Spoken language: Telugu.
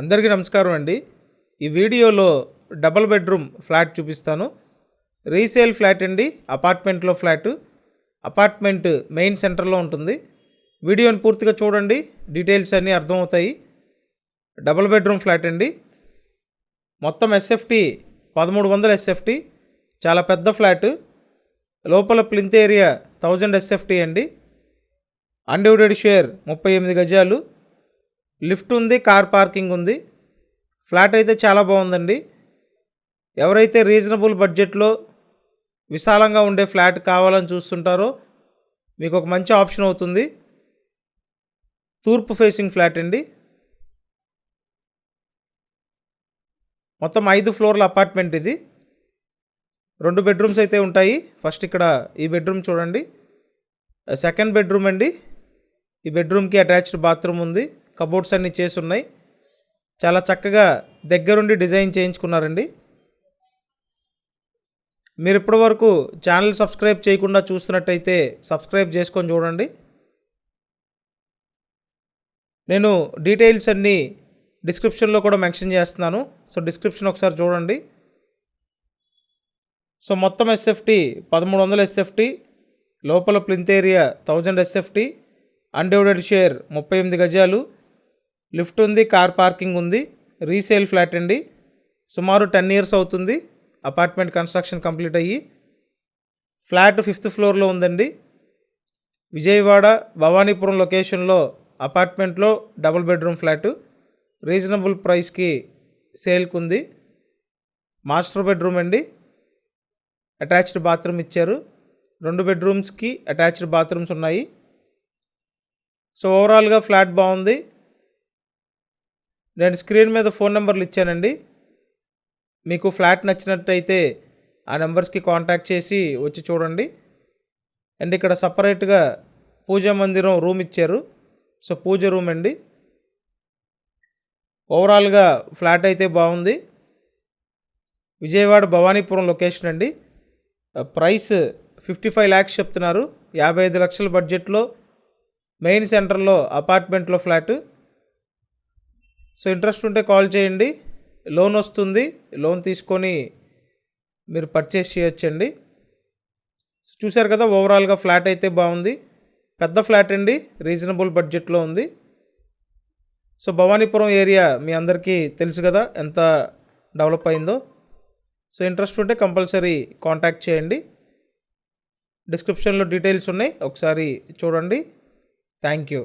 అందరికీ నమస్కారం అండి. ఈ వీడియోలో డబుల్ బెడ్రూమ్ ఫ్లాట్ చూపిస్తాను. రీసేల్ ఫ్లాట్ అండి. అపార్ట్మెంట్లో ఫ్లాట్. అపార్ట్మెంట్ మెయిన్ సెంటర్లో ఉంటుంది. వీడియోని పూర్తిగా చూడండి, డీటెయిల్స్ అన్నీ అర్థమవుతాయి. డబుల్ బెడ్రూమ్ ఫ్లాట్ అండి. మొత్తం ఎస్ఎఫ్టీ 1300 ఎస్ఎఫ్టీ. చాలా పెద్ద ఫ్లాట్. లోపల ప్లింత్ ఏరియా 1000 ఎస్ఎఫ్టీ అండి. అన్డివైడెడ్ షేర్ 38 గజాలు. లిఫ్ట్ ఉంది, కార్ పార్కింగ్ ఉంది. ఫ్లాట్ అయితే చాలా బాగుందండి. ఎవరైతే రీజనబుల్ బడ్జెట్లో విశాలంగా ఉండే ఫ్లాట్ కావాలని చూస్తుంటారో మీకు ఒక మంచి ఆప్షన్ అవుతుంది. తూర్పు ఫేసింగ్ ఫ్లాట్ అండి. మొత్తం 5 ఫ్లోర్ల అపార్ట్మెంట్ ఇది. 2 బెడ్రూమ్స్ అయితే ఉంటాయి. ఫస్ట్ ఇక్కడ ఈ బెడ్రూమ్ చూడండి. సెకండ్ బెడ్రూమ్ అండి. ఈ బెడ్రూమ్కి అటాచ్డ్ బాత్రూమ్ ఉంది. కబోర్డ్స్ అన్నీ చేసి ఉన్నాయి. చాలా చక్కగా దగ్గరుండి డిజైన్ చేయించుకున్నారండి. మీరు ఇప్పటి వరకు ఛానల్ సబ్స్క్రైబ్ చేయకుండా చూస్తున్నట్టయితే సబ్స్క్రైబ్ చేసుకొని చూడండి. నేను డీటెయిల్స్ అన్నీ డిస్క్రిప్షన్లో కూడా మెన్షన్ చేస్తున్నాను. సో డిస్క్రిప్షన్ ఒకసారి చూడండి. సో మొత్తం ఎస్ఎఫ్టీ 1300 ఎస్ఎఫ్టీ. లోపల plinth area 1000 SFT. Undivided share 38 గజాలు. లిఫ్ట్ ఉంది, కార్ పార్కింగ్ ఉంది. రీసేల్ ఫ్లాట్ అండి. సుమారు 10 ఇయర్స్ అవుతుంది అపార్ట్మెంట్ కన్స్ట్రక్షన్ కంప్లీట్ అయ్యి. ఫ్లాట్ 5th ఫ్లోర్లో ఉందండి. విజయవాడ భవానీపురం లొకేషన్లో అపార్ట్మెంట్లో డబుల్ బెడ్రూమ్ ఫ్లాట్. రీజనబుల్ ప్రైస్కి సేల్కి ఉంది. మాస్టర్ బెడ్రూమ్ అండి. అటాచ్డ్ బాత్రూమ్ ఇచ్చారు. 2 బెడ్రూమ్స్కి అటాచ్డ్ బాత్రూమ్స్ ఉన్నాయి. సో ఓవరాల్గా ఫ్లాట్ బాగుంది. నేను స్క్రీన్ మీద ఫోన్ నెంబర్లు ఇచ్చానండి. మీకు ఫ్లాట్ నచ్చినట్టయితే ఆ నెంబర్స్కి కాంటాక్ట్ చేసి వచ్చి చూడండి. అండ్ ఇక్కడ సపరేట్గా పూజా మందిరం రూమ్ ఇచ్చారు. సో పూజ రూమ్ అండి. ఓవరాల్గా ఫ్లాట్ అయితే బాగుంది. విజయవాడ భవానీపురం లొకేషన్ అండి. ప్రైస్ 55 lakhs చెప్తున్నారు. 55 లక్షల బడ్జెట్లో మెయిన్ సెంటర్లో అపార్ట్మెంట్లో ఫ్లాట్. సో ఇంట్రెస్ట్ ఉంటే కాల్ చేయండి. లోన్ వస్తుంది. లోన్ తీసుకొని మీరు పర్చేస్ చేయొచ్చండి. సో చూశారు కదా, ఓవరాల్గా ఫ్లాట్ అయితే బాగుంది. పెద్ద ఫ్లాట్ అండి. రీజనబుల్ బడ్జెట్లో ఉంది. సో భవానీపురం ఏరియా మీ అందరికీ తెలుసు కదా ఎంత డెవలప్ అయిందో. సో ఇంట్రెస్ట్ ఉంటే కంపల్సరీ కాంటాక్ట్ చేయండి. డిస్క్రిప్షన్లో డీటెయిల్స్ ఉన్నాయి, ఒకసారి చూడండి. Thank you.